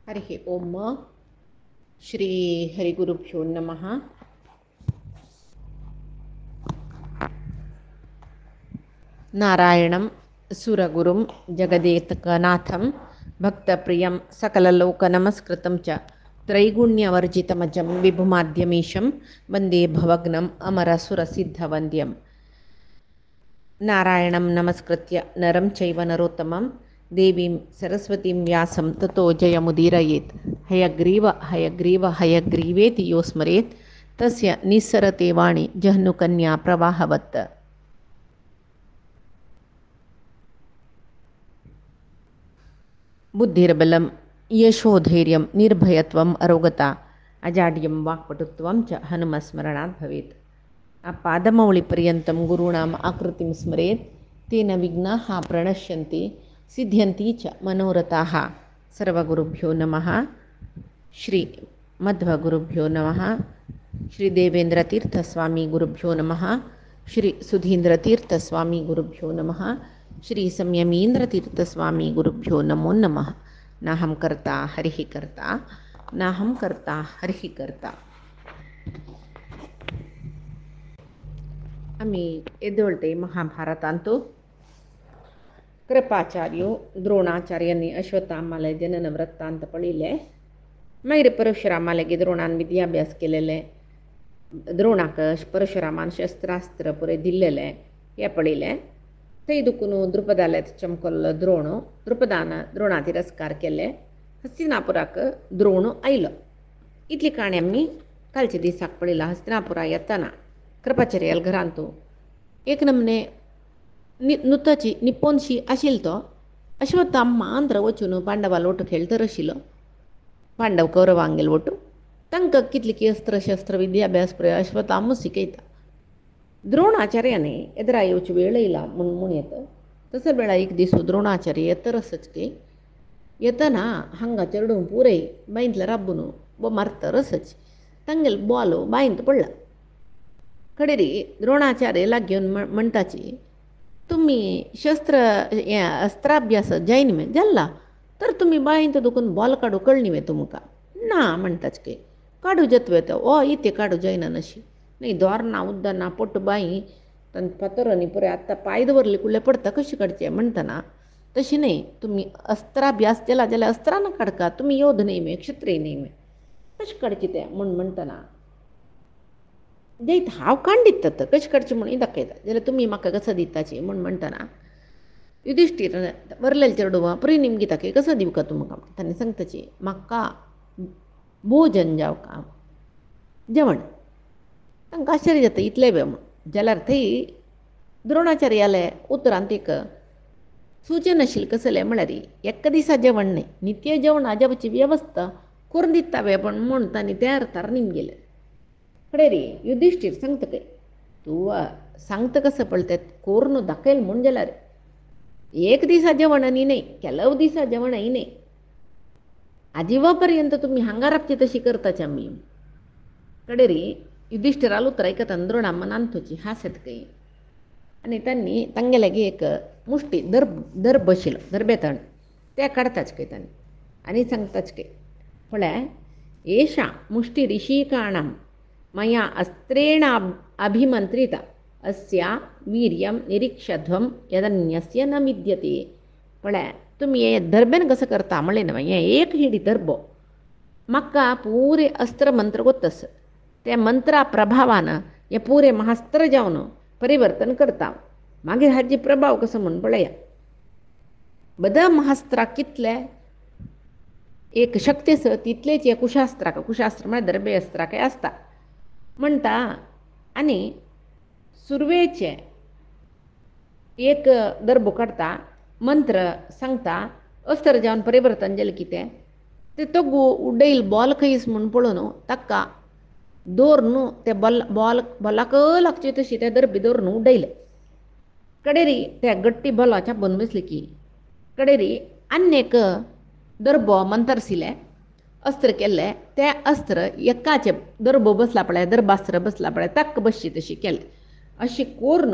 हरिः ओम श्री हरिगुरुभ्यो नमः। नारायणं सुरगुरुं जगदेकनाथं भक्तप्रियं सकललोकनमस्कृतं च त्रैगुण्यवर्जितमजं विभुमाद्यमीशं वन्दे भवग्नम् अमरसुरसिद्धवन्द्यं। नारायणं नमस्कृत्य नरं चैव नरोत्तमं देवीं सरस्वतीं व्यासं ततो जयमुदीरयेत्। हयग्रीव हयग्रीव हयग्रीवेति यो स्मरेत् तस्य निस्सरते वाणी जह्नुकन्या प्रवाहवत्। बुद्धिर्बलं यशोधैर्यं निर्भयत्वम् अरोगता अजाड्यं वाक्पटुत्वं च हनुमस्मरणात् भवेत्। पादमौलिपर्यन्तं गुरूणाम् आकृतिं स्मरेत् तेन विघ्नाः प्रणश्यन्ति सिद्ध्यन्ति च मनोरथाः। सर्वगुरुभ्यो नमः। श्री मध्वगुरुभ्यो नमः। श्री देवेन्द्रतीर्थस्वामी गुरुभ्यो नमः। श्री सुधीन्द्रतीर्थस्वामी गुरुभ्यो नमः। श्री संयमीन्द्रतीर्थस्वामी गुरुभ्यो नमो नमः। नाहं कर्ता हरिः कर्ता नाहं कर्ता हरिः कर्ता. आम्ही एदोळते महाभारतांतो कृपाचार्यो द्रोणाचार्यांनी अश्वत्थामाला जनन वृत्तांत पळिले. मागीर परशुरामालेगे द्रोणान विद्याभ्यास केलेले. द्रोणाक परशुरामान शस्त्रास्त्र पुरे दिल्लेले हे पळिले. थंय दुखून द्रुपदाले चमकल्लो द्रोण. द्रुपदान द्रोणा तिरस्कार केले. हस्तिनापुराक द्रोण आयलो. इतली काणी आमी कालच्या दिसाक पळयला. हस्तिनापुरा येताना कृपाचार्याल घरांतू एक नमने नुताची निप्पोनशी आशिल्लो तो अश्वत्थामा मांद्र वचून पांडवाल ओटू खेळतर आशिल्लो. पांडव कौरवांगेल ओटू तांकां कितली की अस्त्र शस्त्र विद्याभ्यास पळय अश्वत्थामा शिकयता. द्रोणाचार्याने एदरा येवची वेळ येयला म्हूण येता. तसो वेळा एक दीस द्रोणाचार्य येतरसच की येतना हांगा चेडून पुरय बांयतले राबून बो मारतरसच तांगेल बॉल बांयत पडला. कडेरी द्रोणाचार्य लागून म्हणटाची तुम्ही शस्त्र अस्त्राभ्यास जायन मे जाल्ला तर तुम्ही बांयत दुखून बॉल काडू कळनी वे तुमकां ना म्हणटाच की काडू जत्वे तो ओ इथे काडू जायना नशी नाही दोरना उद्दना पोट बाई तन फातोरांनी पुरे आत्ता पाय दवरले कुळ्ळे पडता कशी काडचे म्हणटना तशी नाही तुम्ही अस्त्राभ्यास केला जाल्यार अस्त्रान काडका तुम्ही योध न्ही मे क्षत्रिय न्ही मे कशें काडचें तें म्हणटना जैत हांव काण दिता कशें काडचें म्हणून दाखयता जाल्यार तुमी म्हाका कसो दिताची म्हणटना युधिष्ठीर वरलेले चेडूवा परी निमगी ताके कसो दिवका तुमकां ताणें सांगताची म्हाका भोजन जावका जेवण. तांकां आश्चर्य जाता इतले वेळ म्हूण जाल्यार थंय द्रोणाचार्याले उतरांत एक सूचन आशिल्लें कसलें म्हळ्यार एका दिसा जेवण न्ही नित्य जेवणा जेवची वेवस्था करून दिता वे पण म्हूण तांणी त्या अर्थार निमगेले. कडेन रे युधिष्ठीर सांगता काय तूं सांगता कसं पळय करून दाखयल म्हूण जाल्यार एक दिसा जेवण न्ही न्ही ಕೆಲವು दिसा जेवण न्ही आजिवा पर्यंत तुम्ही हांगा राबची तशी करताच आमी. कडेन रे युधिष्ठिराल उतर ऐकता द्रोणा मनांत थोची हासत काही आणि त्यांनी तांगेलागी एक मुष्टी दर्भ आशिल्लो दर्बेतण ते काडताच काही तांणी आनी सांगताच काही म्हळ्यार एषा मुष्टी ऋषिकाणां मया अस्त्रेण अभिमंत्रिता अस्या वीर्यं निरीक्षध्वं यदन्यस्य न विद्यते. म्हळ्यार तुम्ही हे दर्बेन कसं करता म्हणलें न्हय हें एक हिडी दर्बो म्हाका पुरे अस्त्र मंत्र गोतस त्या मंत्रा प्रभावान हे पुरे महास्त्र जावन परिवर्तन करता मागीर हाजी प्रभाव कसो म्हूण पळया. बदा महास्त्राक कितले एक शक्ती आसा तितलेच हे कुशास्त्राक कुशास्त्र म्हळ्यार दर्बे अस्त्राकय आसता म्हणटा. आनी सुरवेचे एक दर्बो काडटा मंत्र सांगता अस्त्र जावन परिवर्तन जालें कितें ते तो उड्डयल बॉल खंयस म्हूण पळोवन ताका दवरून ते बॉलाक लागचे तशी ते दर्बे दवरून उड्डयले. कडेरी त्या गट्टी बॉलाच्या बंद बसले की कडेरी आनी एक दर्बो मंतरसिले अस्त्र केल्ले ते अस्त्र एकाचे दर्बो बसला पळय दर्बास्त्र बसला पळय ताका बसची तशी केले. अशी करून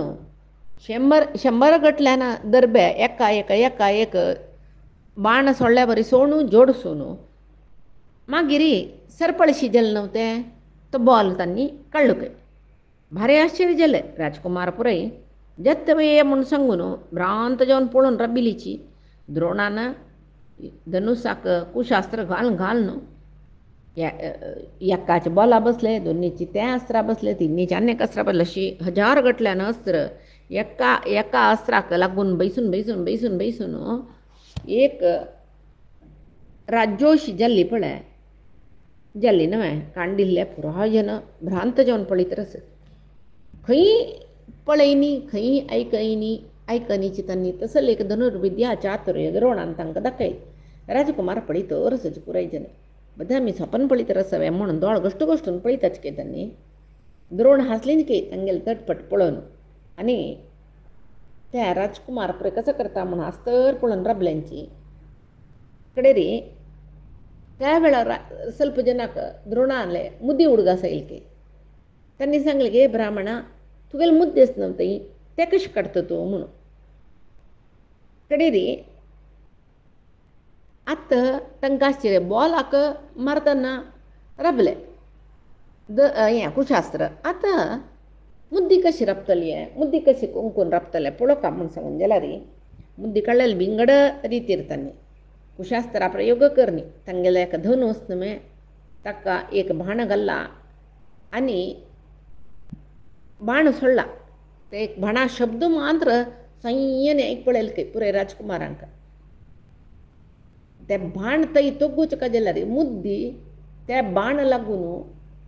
100 गटल्यान दर्बे एका एक बाण सोडल्या बरी सोडून जोडसून मागिरी सरपळशी जल नव्हते तो बॉल त्यांनी काढलो काय भारी आश्चर्य जालें राजकुमार पुराय जत्त वेये म्हूण सांगून भ्रांत जावन पळोवन रबिलीची द्रोणान धनुसाक कुशास्त्र घाल घाल न्हू एकाचे बॉला बसले दोन्हीची ते अस्त्रां बसले तिन्हीचे अनेक अस्त्रां बसले अशी हजार गटल्यान अस्त्र एका अस्त्राक लागून बैसून बैसून बैसून बैसून एक राज्योशी जाल्ली पळय जाल्ली न्हय कांडिल्ले पुराय जन भ्रांत जावन पळयत आसत खंय पळयनी खंय आयकनीची त्यांनी तसल एक धनुर्विद्या चातुर्य द्रोणान तांकां दाखयली राजकुमार पळयत रसच पुराय जन બધા मी स्वप्न पळयत रसवे म्हणून दोळ गोश्ट गोश्टून पळयताच के त्यांनी द्रोण हांसलीन के तांगेले तटपट पळोवन आनी त्या राजकुमार पुराय कसं करता म्हणून आस्तर पळोवन रबल्यांची कडे रे त्या वेळार ಸ್ವಲ್ಪ जनाक द्रोणाले मुद्दी उडगासयले के त्यांनी सांगले गे ब्राह्मणा तुगेले मुद्देच नव्हते ते कशें काडता तूं म्हणून कडे रे आत्ता तांकां आश्चर्य बॉलाक मारतना रबले हें कुशास्त्र आतां मुद्दी कशी रपतली मुद्दी कशी कुंकून रपतले पळोवका म्हूण सांगून जाल्यार मुद्दी काडलेली बिंगड रितीर तांणी कुशास्त्रा प्रयोग करनी तांगेले एक धनुस न्हय ताका एक बाण घाल्ला आनी बाण सोडला ते एक बाणा शब्द मात्र सय्यन एक पळयले पुराय राजकुमारांक ते बाण थंय तोगूच का जाल्यार मुद्दी त्या बाण लागून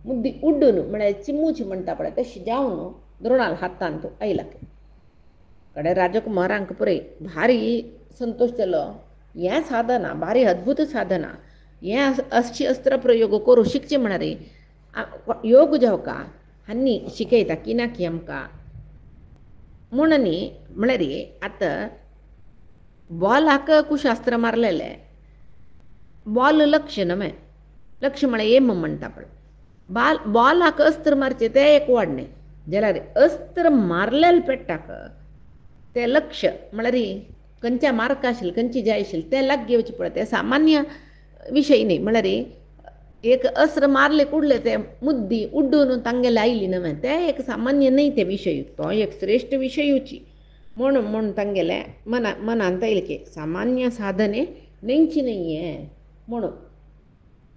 मुद्दी उड्डून म्हळ्यार चिमूची म्हणटा पळय तशी जावन द्रोणाल हातान तो आयला कडे राजकुमारांक पुराय भारी संतोष जालो हें साधना भारी अद्भुत साधना हें अशी अस्त्र प्रयोग करूं शिकचें म्हणारे योग जावका हांनी शिकयता की ना की आमकां म्हणून म्हळ्यार आतां बॉलाक कुशास्त्र मारलेले बॉल लक्ष न्हय लक्ष म्हळ्यार एम म्हणटा पळय बॉलाक अस्त्र मारचें तें एक वाडणें जाल्यार अस्त्र मारलेले पेट्टाक तें लक्ष म्हळ्यार खंयच्या मार्क आशिल्लें खंयची जाय आशिल्ली तें लाग घेवचें पळय तें सामान्य विशय न्ही म्हळ्यार एक अस्त्र मारले कुडले तें मुद्दी उड्डून तांगेले आयली न्हय तें एक सामान्य न्हय तें विशय तो एक श्रेश्ठ विशयूची म्हणून तांगेले मनांत आयले की सामान्य साधने न्हयची न्हय म्हणून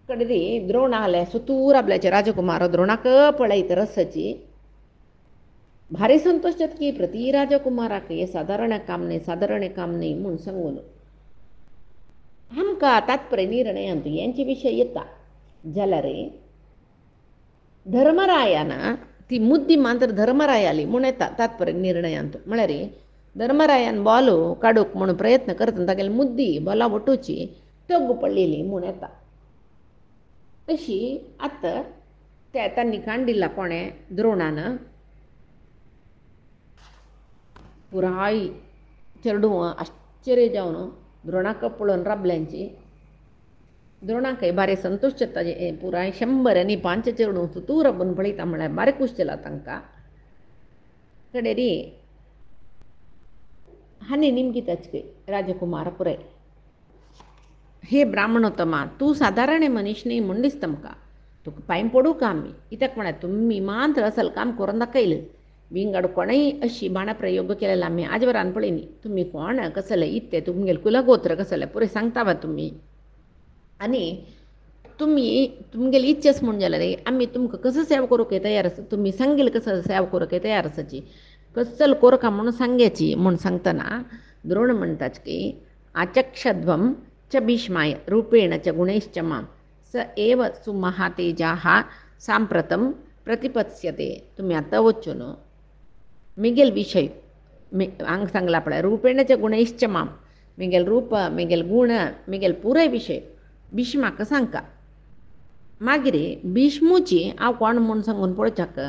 कडे द्रोण आले सुतूर आपल्याचे राजकुमार द्रोणाक पळयत रसाची भारी संतोष जाता की प्रती राजकुमाराक हे साधारण काम न्ही म्हूण सांगून आमकां तात्पर्य निर्णयांत हेंचे विशय येता जाल्यार धर्मरायान ती मुद्दी मात्र धर्मरायाली म्हूण येता तात्पर्य निर्णयांत म्हळ्यार धर्मरायान बॉल काडूंक म्हणून प्रयत्न करतना तागेली मुद्दी बॉला वटूची तग पडलेली म्हूण येता तशी आतां ते तांणी कांडिल्ला कोणें द्रोणान पुराय चेडूं आश्चर्य जावन द्रोणाक पळोवन रबल्यांची द्रोणाकय बारे संतोष जाता पुराय 100 आनी 5 चेडूं सुतूर रबून पळयता म्हळ्यार बारे खूश जाला तांकां कडे रे हांणी निमकी तचके राजकुमार पुराय हे ब्राह्मणोत्तमा तूं साधारण मनीस न्ही म्हूण दिसता म्हाका तुका पांय पडूं का आमी कित्याक म्हळ्यार तुमी मात्र असल काम करून दाखयलें विंगड कोणय अशी बाणा प्रयोग केलेला आमी आज वरान पळयनी तुमी कोण कसले इत्ते तुमगेले कुलगोत्र कसले पुरे सांगता वा तुमी आनी तुमगेली इच्छस म्हूण जाल्यार आमी तुमकां कसो सेवा करूंक तयार आसा तुमी सांगेल कसो सेवा करूंक तयार आसाची कसल कोरका म्हणून सांगेची म्हूण सांगतना द्रोण म्हणटाच की आचक्षध्वम च भीष्माय रूपेण च गुणैश्च मां स एव सुमहातेजाः सांप्रतं प्रतिपत्स्यते तुमी आतां वचून मिगेल विशय हांगा सांगला पळय रूपेण च गुणैश्च मां मिगेल रूप मिगेल गुण मिगेल पुराय विशय भीष्माक सांगता मागीर भीष्मूची हांव कोण म्हूण सांगून पळोवच्याक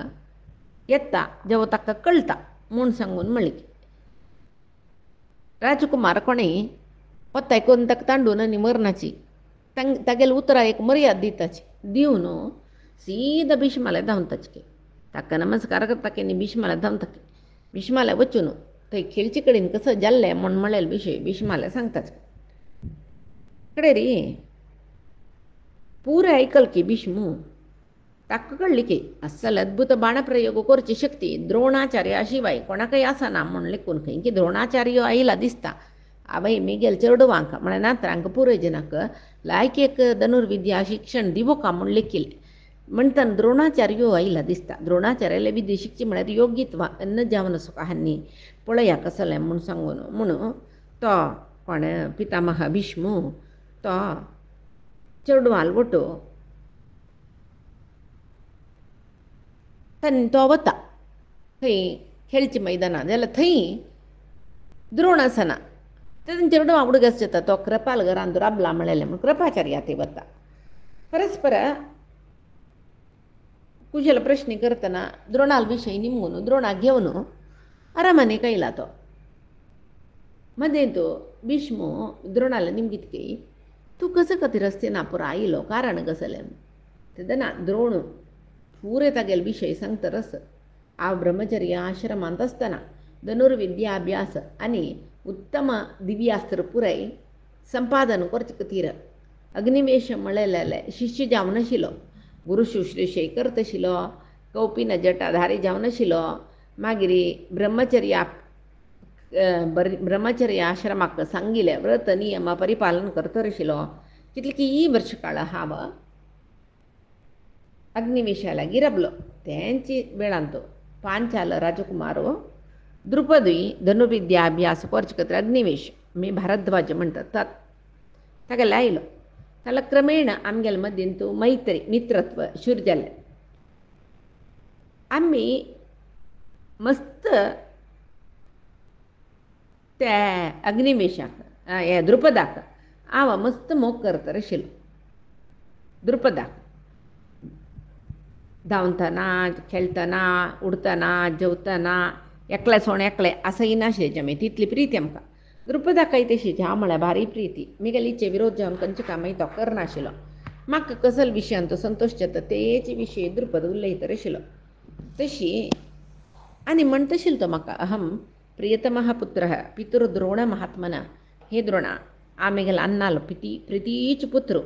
येता जेवो ताका कळटा म्हूण सांगून म्हणली राजकुमार कोणें वता आयकून ताका तांडून आनी मरनाची तागेले उतरां एक मर्याद दिताची दिवन सीद भीष्माले धांवताची ताका नमस्कार करता की न्ही भीष्माले धांवता भीष्माले वचून थंय खेळचे कडेन कसो जाल्लें म्हूण म्हणलेले विशय भीष्माले सांगताच कडे रे पुरे ऐकल की भीष्मू ताका कळली की अस्सल अद्भुत बाणप्रयोग करची शक्ती द्रोणाचार्या शिवाय कोणाकय आसना म्हूण लेखून खंय की द्रोणाचार्य आयला दिसता आवय मिगेल चेडवांक म्हळ्यार नातरांक पुरय जनाक लायकेक धनुर्विद्या शिक्षण दिवो का म्हूण लेखिल्लें म्हणटन द्रोणाचार्यो आयला दिसता द्रोणाचार्याले विद्या शिकची म्हळ्यार योग्यत्व न जावन सुका हांनी पळया कसलें म्हूण सांगून म्हणून तो कोण पितामह भीष्मू तो चेडवाल वटो तो वता थंय खेळच्या मैदानात जाल्यार थंय द्रोण आसना तेन्ना चेडवां उडगस जाता तो कृपाल घरांत राबला म्हळेलें म्हूण कृपाचार्या थंय वता परस्पर कुशल प्रश्न करतना द्रोणाल विशय निमून द्रोणाक घेवन आरामाने कयला तो मध्ये तो भीष्मू द्रोणाला निमगीत की तू कसं खातीर हस्तिनापूर आयलो कारण कसलें तेदना द्रोण पुरे तागेल विशय सांगतरस हांव ब्रह्मचर्य आश्रमांत आसतना धनुर्विद्या अभ्यास आनी उत्तम दिव्यास्त्र पुराय संपादन करचे खातीर अग्निवेश म्हळेले शिष्य जावन आशिल्लो गुरु शुश्रूशय करत आशिल्लो कौपिन जटाधारी जावन आशिल्लो मागीर ब्रह्मचर्य आश्रमाक सांगिल्ले व्रत नियम परिपालन करत आशिल्लो कितले की वर्ष काळ हांव अग्निवेशाला गिरबलो तेंची वेळान तो पांचाल राजकुमारो द्रुपदी धनुर्विद्या अभ्यास करचे खातीर अग्निवेश मी भारद्वाज म्हणटात ताका लायलो ताला क्रमेण आमगेल मदीं तूं मैत्री मित्रत्व सुरू जालें आमी मस्त त्या अग्निवेशाक हे द्रुपदाक हांव मस्त मोग करता आशिल्लो द्रुपदाक धांवतना खेळटना उडतना जेवतना एकले सोण एकले असंय नाशिल्लें जमे तितली प्रिती आमकां द्रुपदाकाय तशीच हांव म्हळ्यार भारी प्रिती मिगेलीचे विरोध जावन खंयचे कामय तो करनाशिल्लो म्हाका कसल विशयान तो संतोश जाता तेचे विशयी द्रुपद उलयता आशिल्लो तशी आनी म्हणटा आशिल्लो तो म्हाका अहम प्रियतमः पुत्रः पितृद्रोण महात्मना हे द्रोणा आमगेल अन्नालो प्रितीच पुत्र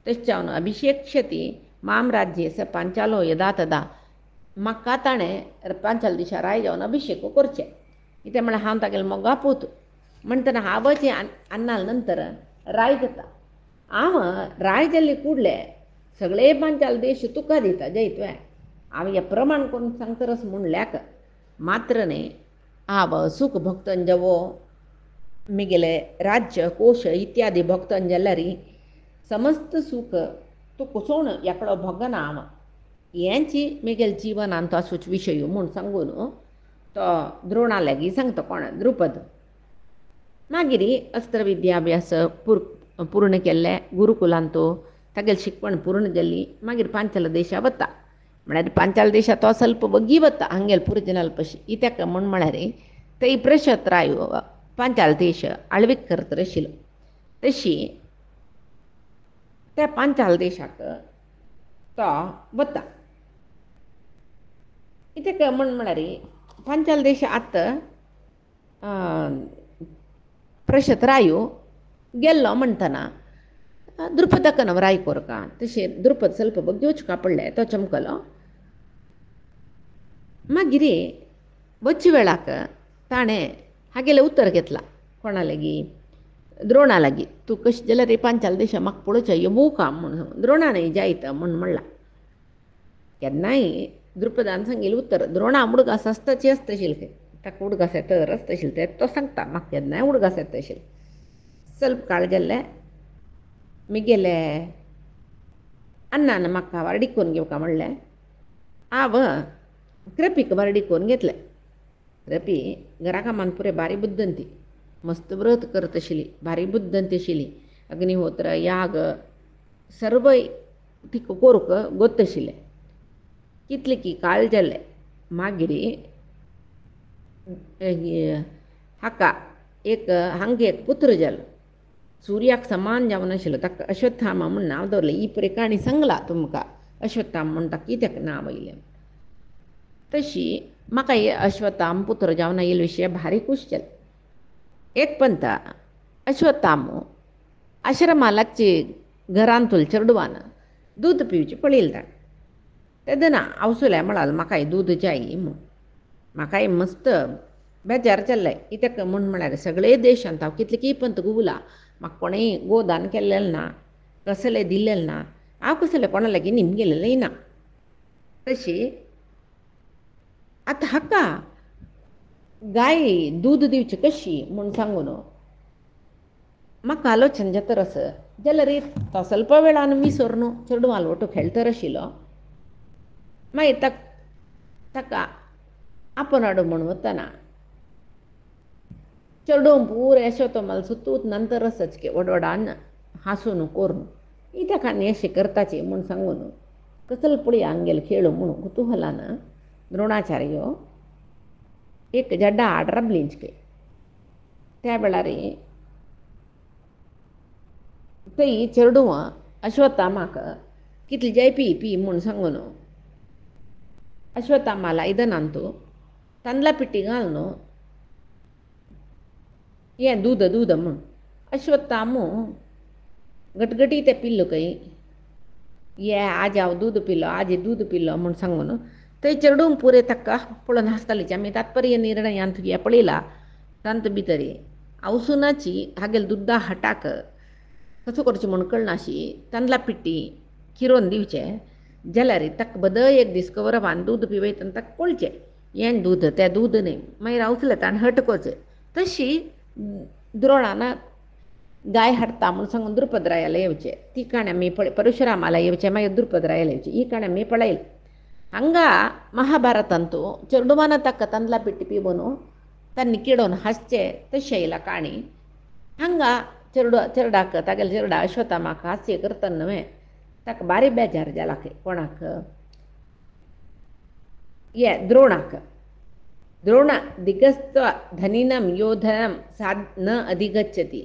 तश्चावन अभिषेक्षति माम राज्ये स पांचालो यदा तदा म्हाका ताणें पांचाल दिशा राय जावन अभिषेक करचें कित्याक म्हळ्यार हांव तागेलें मोगा पूत म्हणटना हांवचें अन्नाल नंतर राय जाता हांव राय जाल्ले कुडले सगळे पांचाल देश तुका दिता जय तुवें हांव हें प्रमाण करून सांगतरस म्हणल्याक मात्र न्ही हांव सूख भोगतन जावो मिगेले राज्य कोश इत्यादी भोगतन जाल्यार समस्त सूख तूं कुसोण एकलो भोगना हांव हेंची मिगेल जिवनांत तो आसूच विशय म्हूण सांगून तो द्रोणा लागीं सांगता कोण द्रुपद मागीर अस्त्र विद्याभ्यास पूर्ण केल्ले गुरुकुलांत तो तागेली शिकवण पूर्ण जाल्ली मागीर पांचाल देशा वता म्हळ्यार पांचाल देशा तो ಸ್ವಲ್ಪ बग्गी वता हांगेल पुरजनाल पशी इत्याक म्हळ्यार थंय प्रशत्रायो पांचाल देश आळवीक करता आशिल्लो तशी त्या पांचाल देशाक तो वता इत्याक म्हळ्यार पांचाल देश आत प्रशत्रायो गेल्लो म्हणटना द्रुपदाक न्हू राय कोरका तशें द्रुपद ಸ್ವಲ್ಪ बग्गी वचका पडले तो चमकलो मागीर वचे वेळाक ताणें हागेलें उत्तर घेतलां कोणा लागीं द्रोणा लागीं तूं कशें जाल्यार रे पांचाल देशा म्हाका पळोवचें येवू का म्हणून द्रोणानय जायत म्हूण म्हणलां केन्नाय द्रुपदान सांगिल्लें उत्तर द्रोणा उडगास आसताची आसता आशिल्लें ताका उडगास येतर आसता आशिल्लें तें तो सांगता म्हाका केन्नाय उडगास येता आशिल्लें ಸ್ವಲ್ಪ काळ गेल्ले मिगेले अन्नान म्हाका वारडी करून घेवका म्हणलें हांव कृपीक वारडी करून घेतलें कृपी घरा कामान पुरे भारी बुद्दंती मस्त व्रत करत आशिल्ली भारी बुद्दंती आशिल्ली अग्निहोत्र याग सर्व तिका करूंक गोत आशिल्लें कितले की काळ जालें मागीर हाका हांगा एक पुत्र जालो सूर्याक समान जावन आशिल्लो ताका अश्वत्थामा म्हूण नांव दवरलें ही पुरी काणी सांगला तुमकां अश्वत्थामा म्हूण ताका कित्याक नांव आयलें तशी म्हाका हे अश्वत्थाम पुत्र जावन आयिल्ले विशय भारी खूश जालें एक पंत अश्वत्थामो आश्रमालाची घरांतूल चेडवान दूद पिवचें पळयलें ताणें. तेदना आवसुल्या म्हळाल म्हाकाय दूद जायी म्हूण. म्हाकाय मस्त बेजार जाल्लें कित्याक म्हळ्यार सगळे देशांत हांव कितले की पंत उला म्हाका कोणेंय गोदान केल्लें ना, कसलें दिल्लें ना, हांव कसलें कोणा लागीं निमगेलेलेंय ना. तशी आतां हाका गाय दूद दिवची कशी म्हूण सांगून म्हाका आलोचन जातरस जाल्यार तो ಸ್ವಲ್ಪ वेळान विसर न्हू चेडूं वालवटो खेळतर आशिल्लो. मागीर ताका आपोन हाडूं म्हूण वतना चेडूं पूर यशोतोमाल सुतूत नंतर रसचके वडवडान हांसून कोरून इत्याक आनी अशें करताची म्हूण सांगून कसल पुळी आंगेल खेळू म्हूण कुतुहलान द्रोणाचार्य एक जड्डा आड रबलींचके त्या वेळार थंय चेडूं अश्वत्थामाक कितले जाय पी म्हूण सांगून अश्वत्थामाल आयदनांतू तांदळा पिट्टी घाल न्हू हें दूद म्हूण अश्वत्थामू गटगटी तें पिल्लो खंय ये आज हांव दूद पिलो आज दूद पिलो म्हूण सांगून थंय चेडूं पुरे ताका पळोवन हांसतालीं. आमी तात्पर्य निर्णयांत हें पळयलां तांत भितर आवसुनाची हागेल दुद्दा हटाक कसो करचें म्हूण कळनाशी तांदळा पिट्टी किरोवन दिवचें जाल्यार ताका बदय एक दीस कवरवान दूद पिवयतना ताका कळचें हें दूद तें दूद न्ही. मागीर आवसलें ताणें हटकोचें. तशी द्रोणान गाय हाडटा म्हूण सांगून द्रुपदरायाला येवचें. ती काणी आमी परशुरामाला येवचें मागीर द्रुपदरायाला येवचें ही काणी आमी पळयली. हांगा महाभारतांतू चेडवान ताका तांदळा पिट्टी पिवून तांणी किडोवन हांसचें तशें येयला काणी. हांगा चेडवाक तागेले चेडा अश्वत्थामाक हास्य करतना न्हय ताका बारी बेजार जाला कोणाक द्रोणाक. द्रोण दिगस्त धनिनं यो धनं साध न अधिगच्छति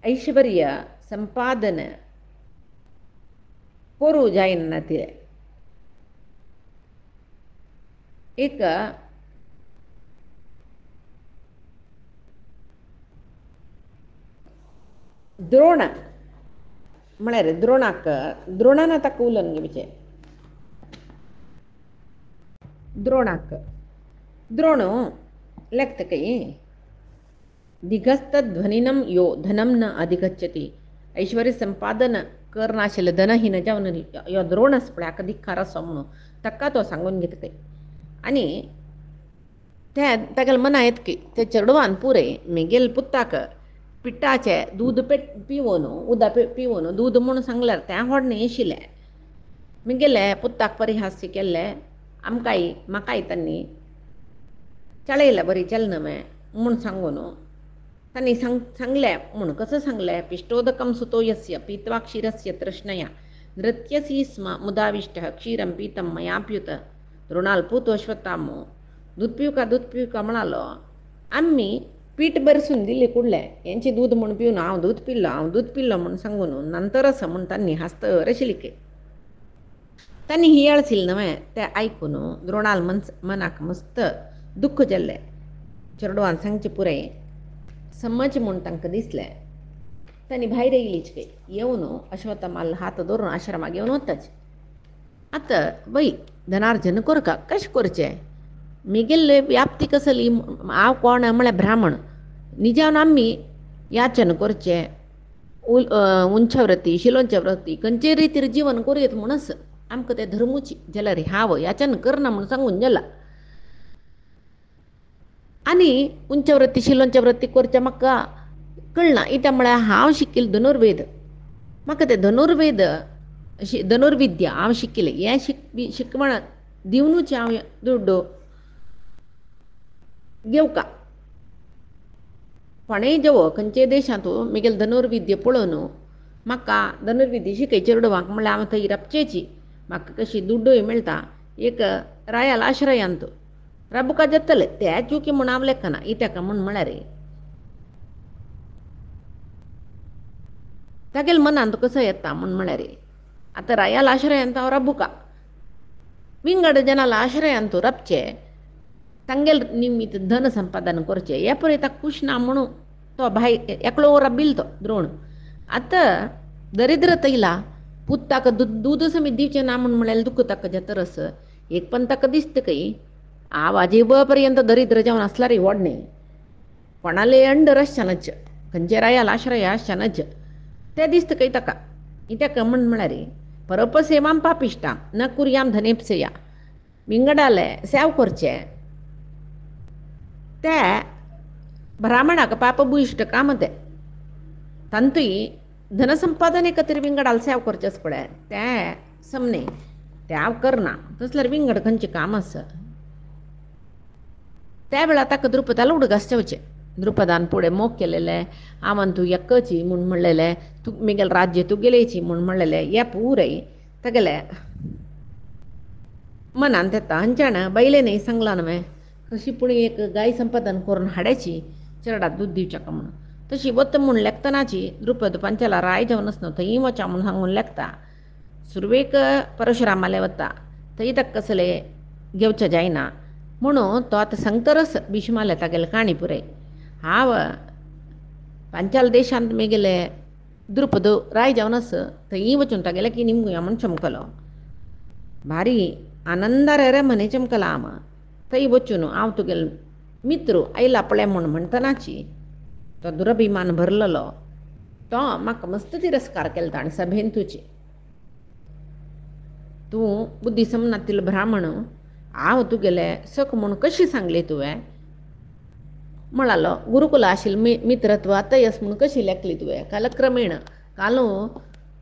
ऐश्वर्य संपादन कोरू जायना ते एक द्रोण म्हळ्यार द्रोणान ताका उलोवन घेवचें. द्रोणाक द्रोण लेखता खंय दिगस्त ध्वनिनं यो धनं न अधिगच्छति ऐश्वर्य संपादन करनाशिल्लें धनहीन जावन यो द्रोण आसा पळय हाका धिक्कार आसो म्हणून ताका तो सांगून घेता खंय. आनी तागेले मना येता की ते चेडवान पुरे म्हगेल पुताक पिट्टाचें दूद पिवून उदक पिवून दूद म्हूण सांगल्यार तें व्हडलें आशिल्लें. म्हगेले पुताक परिहास्य केल्लें आमकांय म्हाकाय तांणी चळयल्या बरी चलनमे म्हूण सांगून तांणी सांगलें म्हूण कसं सांगलें पिष्टोदकं सुतो यस्य पीत्वा क्षीरस्य तृष्णया नृत्यसी स्म मुदाविष्टः क्षीरं पीतं मयाप्युत. द्रोणाल पूत अश्वत्थामो दूध पिवका म्हणालो आम्ही पीठ बरसून दिली कुडलें हेंची दूद म्हूण पिवन हांव दूद पिल्लो म्हूण सांगून नंतर असं म्हूण तांणी हांसतर आशिल्ली. तांणी हियाळसिल्लें न्हय तें आयकून द्रोणाल मनाक मस्त दुख्ख जाल्लें. चेडवान सांगचें पुरे समज म्हूण तांकां दिसलें. तांणी भायर येयलीच खंय येवन अश्वत्थामाल हात धरून आश्रमाक घेवन वताच. आतां वय धनार्जन करता कशें करचें म्हगेले व्याप्ती कसली हांव कोण म्हळ्यार ब्राह्मण निजावन आमी याचन करचें उंचव्रती शिलोंच्या व्रती खंयचे रितीर जीवन करूयत म्हणून आमकां तें धर्मूची जाल्यार हांव याचन करना म्हूण सांगून जाला. आनी उंचव्रती शिलोंच्या व्रती करचें म्हाका कळना इत्या म्हळ्यार हांव शिकिल्लें धनुर्वेद म्हाका तें धनुर्विद्या हांव शिकिल्लें हें शिकवण दिवनूच हांव दुड्डो घेवका कोणेय जेवो खंयचे देशांतू म्हगेल धनुर्विद्या पळोवन म्हाका धनुर्विद्या शिकय चेडवाक म्हळ्यार हांव थंय राबचेची म्हाका कशी दुड्डूय मेळटा एक रायाल आश्रयांत राबुका जातलें तें चुकी म्हूण हांव लेखना इत्याक म्हूण म्हळ्यार तागेल मनांत कसो येता म्हूण म्हळ्यार आतां रायाल आश्रयांत हांव राबुका विंगड जनाला आश्रयांत राबचें तांगेल निमित्त धन संपादन करचें हे पळय ताका खूश ना म्हणून तो भायर एकलो राबिल्लो तो द्रोण. आतां दरिद्रता येयला पूत ताका दूद समी दिवचें ना म्हूण म्हळ्यार दुख्ख ताका जेतरस एक पण ताका दिसता काही आवाजी पर्यंत दरिद्र जावन आसला रे व्हडणे कोणाले अंडर आसचेनाच खंयचे रायाल आश्रया आसचेनाच तें दिसता काही ताका तेका म्हळ्यार परपसेवाम पापिश्टाम न कुर्याम धनेप्सया विंगडाले सेव करचे ते ब्राह्मणाक पापभूइश्ट काम ते तांतूय धनसंपादने खातीर विंगडाल सेव करचेच पळय तें समने ते हांव करना तसल्यार विंगड खंयचें काम आसा त्या वेळार ताका द्रुपदाला उडगासचेवचें द्रुपदान फुडें मोग केलेले हांवान तूं एकची म्हूण म्हणलेलें तूं मिगेल राज्य तूं गेलेची म्हूण म्हणलेलें हें पुरय तेगेले मनांत येता हंच्यान बैले न्ही सांगलां न्हय कशी पूण एक गाय संपादन करून हाडायची चेडा दूद दिवचेका म्हणून तशी वत म्हूण लेखतनाची द्रुपद पंचाला राय जावन न्हू थंय वचा म्हूण सांगून लेखता सुरवेक परशुरामाले वता थंय ताका कसले घेवचें जायना म्हणून तो आतां सांगतरच भिष्माले तागेले काणी पुरय हांव पांचाल देशांत मेगेले द्रुपद राय जावन आस थंय वचून तागेले की निमगुया म्हूण चमकलो भारी आनंदार रे मने चमकला आम थंय वचून हांव तुगेलो मित्र आयला पळय म्हूण म्हणटनाची तो दुरभिमान भरलेलो तो म्हाका मस्त तिरस्कार केलो ताणें सभेन तुजी तूं बुद्धी समनातील ब्राह्मण हांव तुगेले सक म्हूण कशी सांगली तुवें म्हणालो गुरुकुला आशिल्ली मित्रत्व आतां म्हूण कशी लेखली तुवें कालक्रमेण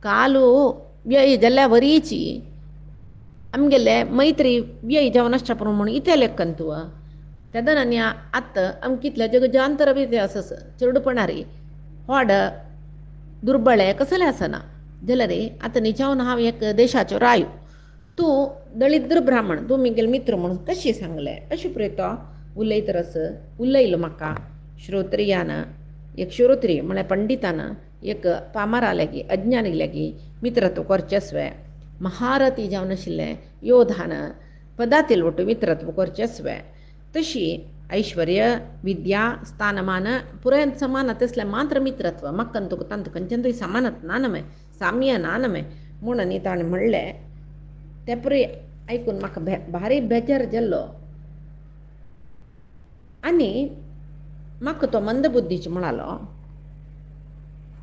कालू व्यय जाल्ल्या वरीची आमगेले मैत्री व्यय जावन आसच्या प्रमाण इतें लेखन तुवें तेदनान्या आतां आम कितले जगजांतर बी ते आसा चेडूपणारी व्हड दुर्बळे कसले आसना जाल्यार आतां न्हिचावन हांव एक देशाचो राय तूं दळिद्र ब्राह्मण तूं मिगेल मित्र म्हणून कशी सांगलें अशें पळय तो उलयतरस उलयलो म्हाका श्रोत्रियान एक श्रोत्री म्हळ्यार पंडितान एक पामारा लेगी अज्ञानी लेगी मित्रत्व करचेस्वे महारथी जावन आशिल्लें योधान पदातील वटू मित्रत्व करचेस्वे तशी ऐश्वर्य विद्या स्थानमान पुराय समान तसलें मात्र मित्रत्व म्हाका तुका तांत खंयच्यान समानत ना नमे साम्य ना नमे म्हणून ताणें म्हणलें ते पुरे आयकून म्हाका भारी बेजार जाल्लो आनी म्हाका तो मंदबुद्धीचो म्हणालो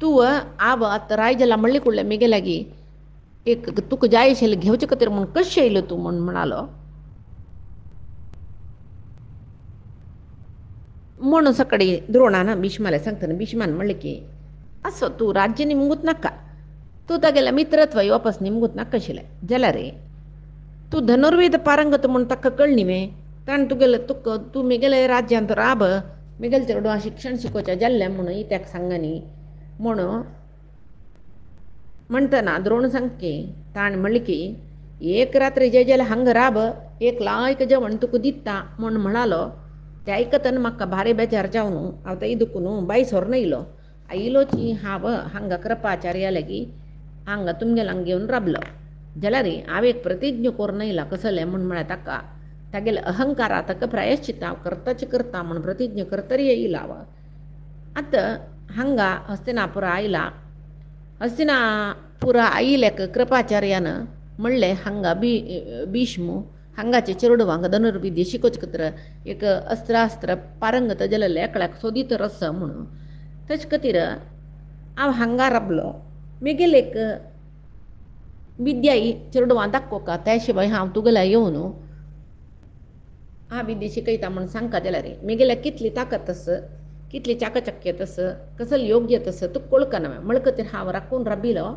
तूं आव आतां राय जाल्यार म्हणले कुडलें मिगे लागीं एक तुका जाय आशिल्लें घेवचे खातीर म्हूण कशें येयलो तूं म्हूण म्हणालो म्हणून सकाळी द्रोणान भिष्माले सांगतना भिष्मान म्हणलें की असो तूं राज्य निमगूत नाका तूं तागेलें मित्रत्व येवपास निमगूत नाका आशिल्लें जाल्यार तूं धनुर्वेद पारंगत म्हूण ताका कळ्ळी न्ही ताणें तुगेलें तूं मिगेले राज्यांत राब मिगेले चेडूं शिक्षण शिकोवचें जाल्लें म्हणून ताका सांग न्ही म्हणून म्हणटना द्रोण सांगके ताणें म्हणलें की एक रात्री जे जाल्यार हांगा राब एक लायक जेवण तुका दिता म्हूण म्हणालो ते आयकतना म्हाका भारी बेजार जावन हांव थंय दुखून बाय सोर येयलो आयलोची हांव हांगा कृपाचार्या लागीं हांगा तुमगेले हांगा घेवन राबलो जाल्यार हांव एक प्रतिज्ञ करून येयला कसलें म्हूण म्हळ्यार ताका तागेले अहंकारा ताका प्रायश्चित हांव करता म्हूण प्रतिज्ञ करतरी येयला हांव आतां हांगा हस्तिनापुरा आयला हस्तिनापुरा आयिल्ल्याक कृपाचार्यान म्हणलें हांगा भीष्म हांगाचे चेडूं हांगा धनुर्विद्या शिकोवचे खातीर एक अस्त्र पारंगत जाल्ले एकल्याक सोदीत रस म्हणून तेच खातीर हांव हांगा राबलो मिगेल एक विद्या ही चेडूं दाखोवका त्या शिवाय हांव तुगेल्या येवन हांव विद्या शिकयता म्हूण सांगता जाल्यार मिगेल्या कितली ताकत आस कितली चाकचक्यत आस कसले योग्य आस तूं कळकना म्हळ खातीर हांव राखून राबिलो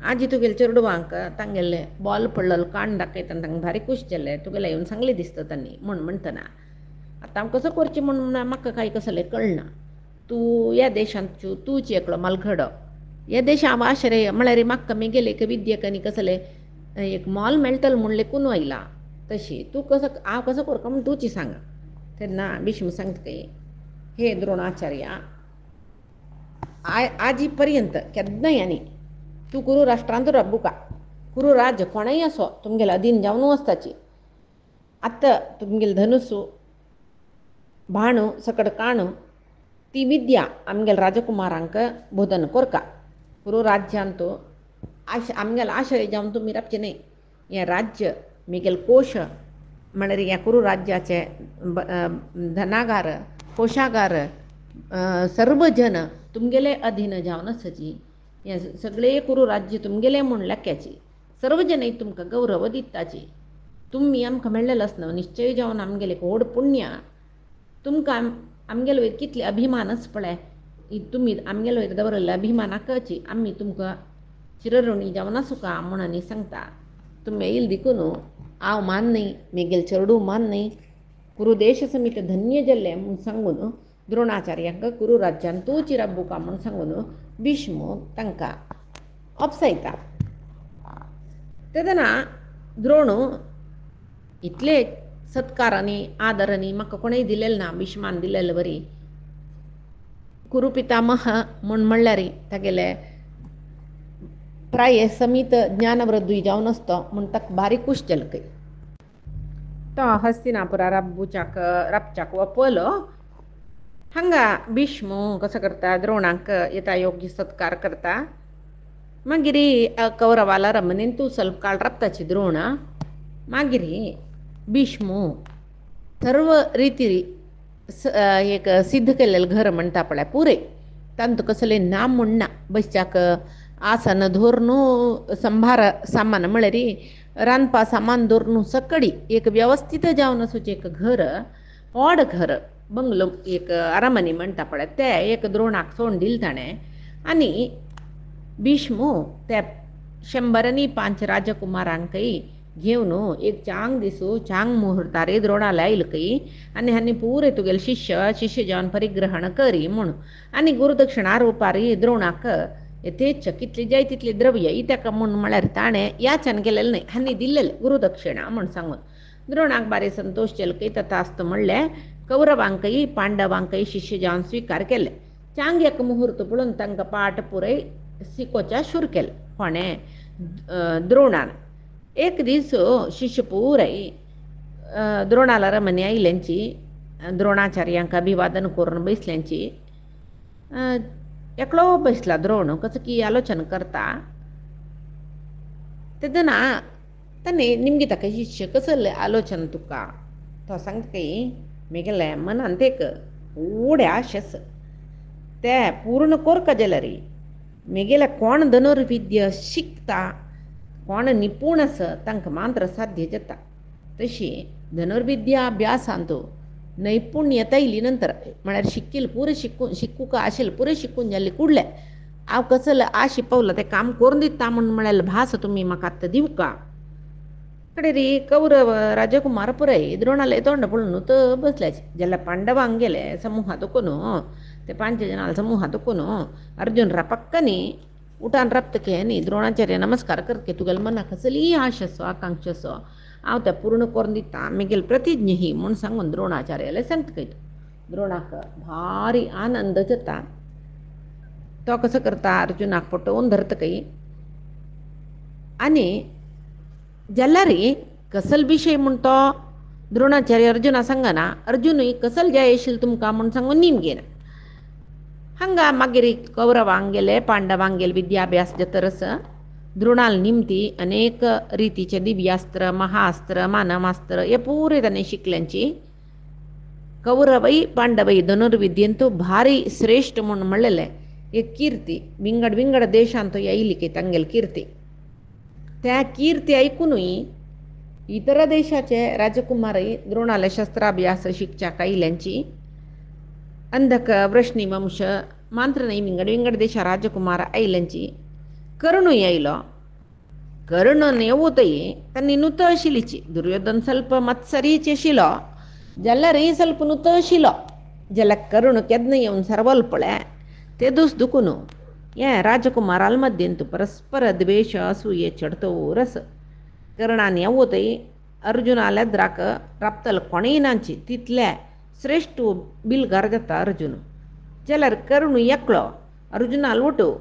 आजी तुगेले चेडूवांक तांगेले बॉल पडलेलो काण दाखयतना तांकां भारी खूश जाल्ले तुगेले येवन सांगलें दिसता तांणी म्हूण म्हणटना आतां हांव कसो करचें म्हूण म्हाका कांय कसलें कळना तूं ह्या देशांत तूंच एकलो मालखडो ह्या देशा हांव आश्रय म्हळ्यार म्हाका मिगेले एक विद्येक आनी कसलें एक मॉल मेळटलो म्हूण लेकून आयला तशी तूं कसो हांव कसो करता म्हूण तूंची सांग तेन्ना भीष्म सांगता काय हे द्रोणाचार्या आजी पर्यंत केन्नाय आनी तूं कुरू राष्ट्रांत रबुका कुरू राज्य कोणय असो तुमगेले अधीन जावन वचपाची आतां तुमगेले धनुसू भाणू सकट काणू ती विद्या आमगेले राजकुमारांक बोधन करता कुरू राज्यांत आमगेल आशय जावन तुमी रावचे न्ही. हें राज्य मिगेल कोश म्हणल्यार हें कुरू राज्याचे धनागार कोशागार सर्व जन तुमगेले अधीन जावन आसची. हें सगळे कुरू राज्य तुमगेले म्हूण लेक्याची. सर्व जन तुमकां गौरव दिताची. तुमी आमकां मेळ्ळेलो आसना निश्चय जावन आमगेले व्हड पुण्य. तुमकां आमगेले वयर कितले अभिमान आसा पळय. तुमी आमगेले वयर दवरलेले अभिमानाकची आमी तुमकां चिरऋणी जावन आसूं का म्हणून सांगता. तुमी येयले देखून हांव मान्नी मेगेल चेडू मान्नी कुरुदेश समीत धन्य जाल्लें म्हूण सांगून द्रोणाचार्यांक कुरू राज्यान तूं चिरब्बू का म्हूण सांगून भीष्म तांकां ओपसायता. तेदना द्रोण इतले सत्कारांनी आदरांनी म्हाका कोणेंय दिलेलें ना. भीष्मान दिलेलें बरी कुरू पितामह म्हूण म्हणल्यार तागेले प्राय समीत ज्ञानवृद्धी जावन आसतो म्हूण ताका भारी खूश जालें खंय. तो हस्तिनापुरा राबच्याक वपलो. हांगा भीष्म कसो करता द्रोणाक येता योग्य सत्कार करता. मागीर कौरवाला रमणीन तूं ಸ್ವಲ್ಪ काळ राबताची द्रोण. मागीर भीष्म सर्व रिती एक सिद्ध केलेलं घर म्हणटा पळय पुरे तांत कसले नाम म्हणना. बसच्याक आसन धोरण संभार सामान म्हळ्यार रांदपा सामान दवरून सकडी एक व्यवस्थित जावन आसूचें एक घर व्हड घर बंगलो एक आरामनी म्हणटा पळय ते एक द्रोणाक सोडून दिलें ताणें. आनी भीष्म त्या 105 राजकुमारांकय घेवन एक चांग दिसू चांग मुहूर्तार द्रोणाला आयले खंय. आनी हांणी पुरे तुगेले शिष्य जावन परिग्रहण करी म्हूण आनी गुरुदक्षिणा रुपार द्रोणाक यथेच्छ कितली जाय तितली द्रव्य ताका म्हूण म्हळ्यार ताणें याचन केलेलें न्हय हांणी दिल्लेलें गुरुदक्षिणा म्हूण सांगून द्रोणाक बारी संतोश जालो खंय. तथास्त म्हणलें कौरवांकय पांडवांकय शिष्य जावन स्विकार केले. चांग एक मुहूर्त पळोवन तांकां पाठ पुरय शिकोवच्या सुरू केलें. कोणें द्रोणान एक दीस शिष्य पुरय द्रोणाला रमणी आयल्यांची द्रोणाचार्यांक अभिवादन करून बसल्यांची. एकलो बसला द्रोण कसं की आलोचना करता. तेदना ताणें निमगे ताका शिष्य कसं आलोचना तुका तो सांगता की म्हगेल्या मनांत एक व्हड आशेस ते पूर्ण करता जाल्यार म्हगेल्या कोण धनुर्विद्या शिकता कोण निपूण आसा तांकां मात्र साध्य जाता. तशी धनुर्विद्या अभ्यासांत नैपुण्यता येयली नंतर म्हळ्यार शिकिल्लें पुरे शिकूंक आशिल्लें पुरे शिकून जाल्लें कुडलें हांव कसलें आशे पावलां तें काम करून दिता म्हूण म्हळ्यार भास तुमी म्हाका आतां दिवका. कडेन रे कौरव राजकुमार पुराय द्रोणाले तोंड पळोवन तो बसल्याचे. जाल्यार पांडवांक गेले समूहा दुखून ते 5 जनांल समूहा दुखून अर्जुन रापक्कनी उठान राबतके न्ही द्रोणाचार्य नमस्कार करतके तुगेले मनाक कसली आश आसो आकांक्षा आसो हांव तें पूर्ण करून दिता म्हगेली प्रतिज्ञा ही म्हूण सांगून द्रोणाचार्याले सांगता. द्रोणाक भारी आनंद जाता. तो कसो करता अर्जुनाक पटोवन धरतकय आनी जाल्यार कसल विशय म्हूण तो द्रोणाचार्य अर्जुना सांगना. अर्जुनूय कसल जाय आशिल्लें तुमकां म्हूण सांगून निमगेना. हांगा मागीर कौरवांक गेले पांडवांक गेले विद्याभ्यास जातरस द्रोणाल निमती अनेक रितीचे दिव्यास्त्र महाअस्त्र मानवास्त्र हे पुरे ताणें शिकल्यांची. कौरवय पांडवय धनुर्विद्येंत भारी श्रेष्ठ म्हूण म्हणलेलें एक कीर्ती विंगड देशांत येयली की तांगेली कीर्ती. त्या कीर्ती आयकूनय इतर देशाचे राजकुमारय द्रोणाले शस्त्राभ्यास शिकच्याक आयल्यांची. अंधक वृष्णी वंश मात्र न्हय विंगड देशा राजकुमार आयल्यांची. कर्णूय आयलो. कर्ण येवतय तांणी नुत आशिल्लीची. दुर्योधन ಸ್ವಲ್ಪ मत्सरीचे आशिल्लो जाल्यार ಸ್ವಲ್ಪ नुत आशिल्लो जाल्यार कर्ण केन्ना येवन सरवल पळय ते दीस दुखून हें राजकुमाराल मध्येंत परस्पर द्वेष असूये चढतो रस. कर्णान येवतय अर्जुनाले द्राक राबतल कोणेय नांची तितले श्रेष्ठ बिलगार जाता अर्जुन. जाल्यार कर्ण एकलो अर्जुनाल वटू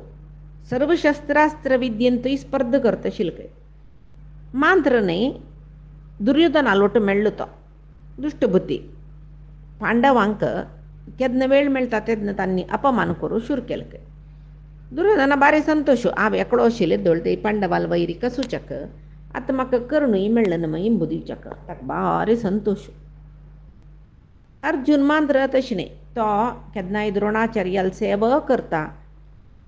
सर्व शस्त्रास्त्र विद्येंतूय स्पर्ध करता आशिल्लो. मात्र न्हय दुर्योधनाल वटू मेळ्ळो तो दुष्टबुद्धी. पांडवांक केन्ना वेळ मेळटा तेन्ना तांणी अपमान करूं सुरू केलें. दुर्योधना बारी संतोष हांव एकलो आशिल्ले दळते पांडवाल वैरी कसूचक आतां म्हाका कर्णूय मेळ्ळो न्हय इंबू दिवच्याक ताका बारी संतोश. अर्जून मात्र तशें न्ही, तो केन्नाय द्रोणाचार्याल सेवा करता,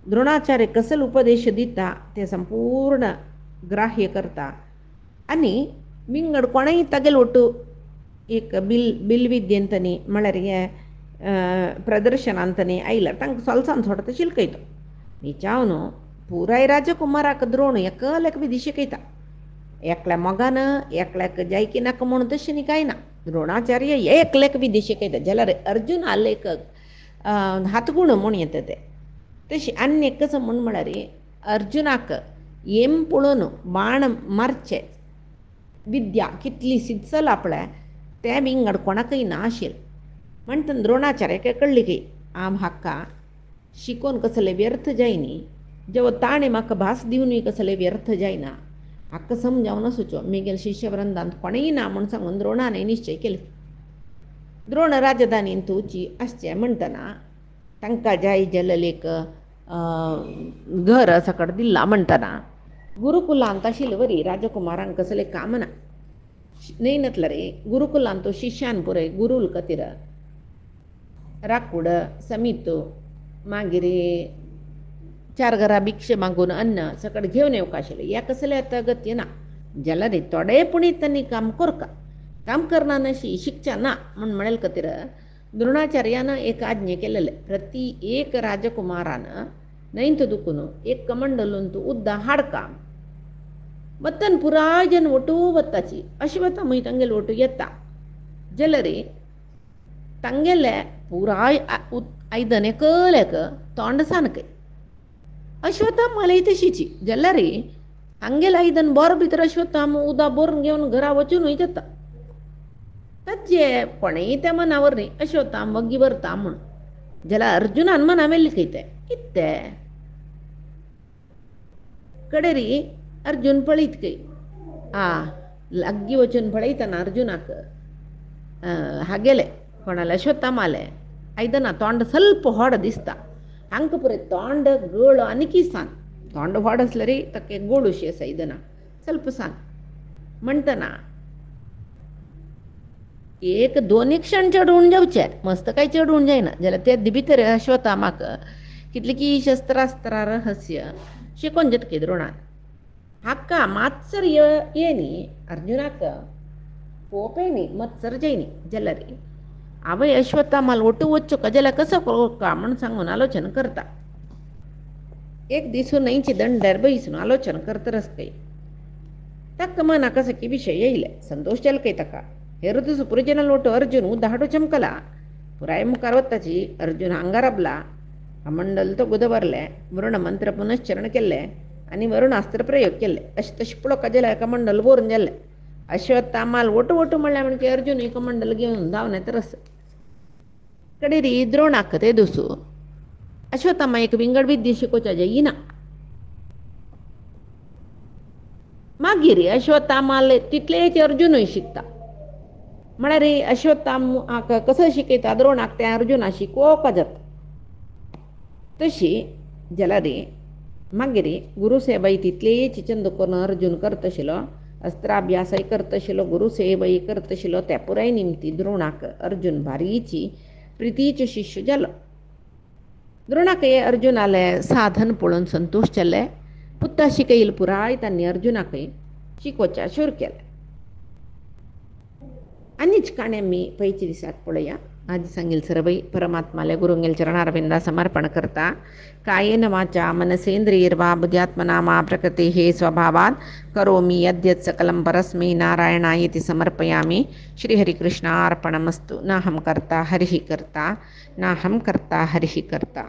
द्रोणाचार्य कसल उपदेश दिता ते संपूर्ण ग्राह्य करता आनी विंगड कोणय तागेले ಒಟ್ಟು एक बिलविद्येंतनी म्हळ्यार हे प्रदर्शनांतनी आयल्यार तांकां सोलसान सोडता शिलकयता. निचावन पुराय राजकुमाराक द्रोण एकल्याक विधी शिकयता, एकल्या मोगान एकल्याक जायकी नाका म्हणून तशें न्ही कांय ना. द्रोणाचार्य एकल्याक विधी शिकयता जाल्यार अर्जून एक हातगुण म्हूण येता ते तशी. आनी एक कसो म्हळ्यार अर्जुनाक हेम पळोवन बाण मारचे विद्या कितली सिद्धल पळय ते विंगड कोणाकय नाशिल्लें. म्हणटा द्रोणाचार्याक कळ्ळी की हाका शिकोवन कसले व्यर्थ जायनी, जेव ताणें म्हाका भास दिवनूय कसले व्यर्थ जायना, हाका समजावन आसुचो. म्हगेल्या शिश्यवृंदांत कोणय ना म्हूण सांगून द्रोणानय निश्चय केलो. द्रोण राजधानींत वची आसचें म्हणटना तांकां जाय जाल्लें एक घर सकट दिलां. म्हणटना गुरुकुलांत आशिल्ले वरी राजकुमारांक कसलें काम ना. न्हय रे गुरुकुलांत शिश्यान पुरय गुरुल खातीर राकूड समीत मागीर 4 घरां भिक्षा मागून अन्न सकट घेवन येवंक आशिल्लें. ह्या कसलें आतां गती ना. जाल्यार थोडे पुणीत तांणी काम करता, काम करना नशी शिक्षा ना म्हूण म्हणले खातीर द्रोणाचार्यान एक आज्ञा केलेलें, प्रति एक राजकुमारान नैंत दुखून एक कमंडलून उद्दा हाडका मत्तन पुराय जन ಒಟ್ಟು ಬತ್ತಾಚಿ ಅಶ್ವತ್ಥ ಮೈ ತಂಗೆಲ್ ಒಟ್ಟು ಎತ್ತ ಜಲರಿ ತಂಗೆಲೆ पुराय ಐದನೆ ಕಲೇಕ ತೋಂಡಸಾನಕೆ अश्वत्थामा तशीची जाल्यार हांगेल आयदन बोर भितर अश्वत्थामा उदा बोरून घेवन घरा वचून वयता. ताचे कोणेय त्या मनावर न्ही अश्वत्थामा वग्गी व्हरता म्हूण. जाल्यार अर्जुनान मना मेल्ली खंय कित्ते कडेरी अर्जुन पळयत खंय लागीं वचून पळयतना अर्जुनाक हागेले कोणाले अश्वत्थामाले आयदना तोंड ಸ್ವಲ್ಪ ಹೊಡ दिसता. हांकां पुरे तोंड गळो आनी सांग तोंड व्हड आसल्यार ताका गोडूशी आसा आयदना ಸ್ವಲ್ಪ सांग म्हणटना एक 2 क्षण चढून जावचे मस्त काय चढून जायना. जाल्यार ते भितर अश्वत्थामाक कितली की शस्त्रास्त्रां रहस्य शिकोवन जेतके द्रोणान हाका मात्सर येनी अर्जुनाक पोवपेनी मत्सर जायनी. जाल्यार आवय अश्वत्थामाल ಒಟ್ಟು वच्चो जाल्यार कसो का म्हूण सांगून आलोचन करता. एक दिसून न्हयची दंड्यार बयसून आलोचन करता रस्ते ताका मनाक सकी विशय येयले. संतोष जालो खंय ताका. हेर दीस पुरजनाल ಒಟ್ಟು अर्जुन उदाहाडो चमकला. पुराय मुखार वताची अर्जुन आंगार आपला कमंडल तो गुदवरले वरुण मंत्र पुनश्चरण केले आनी वरुणास्त्र प्रयोग केले. अशें तशें पळोवंक जाल्यार कमंडल बोरून जाल्लें. अश्वत्थामाल ಒಟ್ಟು म्हणल्यार म्हणजे अर्जुन ही कमंडल घेवन धांवन येता रस कडेरी द्रोणाक ते दिसू अश्वत्थामा एक विंगड विद्या शिकोवच्या जायना. मागीर अश्वत्थामाल तितलेच अर्जुनूय शिकता. म्हळ्यार अश्वत्थामाक कसो शिकयता द्रोणाक तें अर्जुना शिकोवपा जाता. तशी जाल्यार मागीर गुरुसेवाय तितलेच चंद करून अर्जुन करता आशिल्लो. अस्त्राभ्यासय करता आशिल्लो, गुरुसेवाय करता आशिल्लो. त्या पुराय निमती द्रोणाक अर्जुन भारीची प्रितीचो शिश्य जालो. द्रोणाक हे अर्जुनाले साधन पळोवन संतोश जाल्ले. पुत्ता शिकयल पुराय तांणी अर्जुनाकय शिकोवच्या शूर केलें. आनीच काणे आमी पयच्या दिसाक पळोवया. आज सांगील सरवै परमात्माले गुरुंगेल चरणारविंदा समर्पण करता. कायेन वाचा मनसेंद्रियर्वा बुद्ध्यात्मना प्रकृतेः स्वभावात् करोमि यद्यत् सकलं परस्मै नारायणायेति समर्पयामि. श्रीहरिकृष्णार्पणमस्तु. नाहं कर्ता हरिः कर्ता नाहं कर्ता हरिः कर्ता.